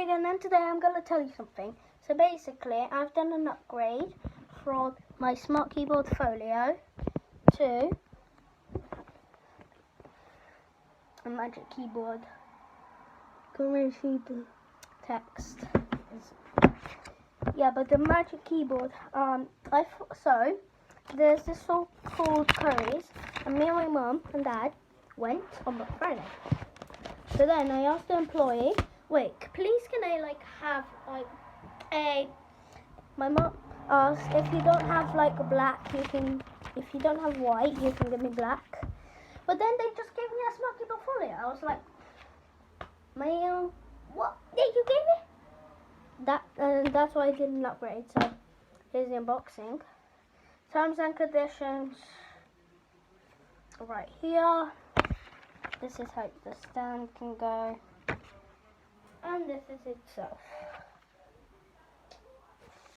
Craig, and then today I'm going to tell you something. So basically, I've done an upgrade from my Smart Keyboard Folio to a Magic Keyboard. Can you see the text? Yeah, but the Magic Keyboard, so there's this so-called Curry's, and me and my mum and dad went on Black Friday. So then I asked the employee, wait, please can I have my mum asked if you don't have black, if you don't have white, you can give me black. But then they just gave me a Smart Keyboard Folio. I was like, what did you give me? That's why I did an upgrade. So here's the unboxing. Terms and conditions right here. This is how the stand can go, and this is itself.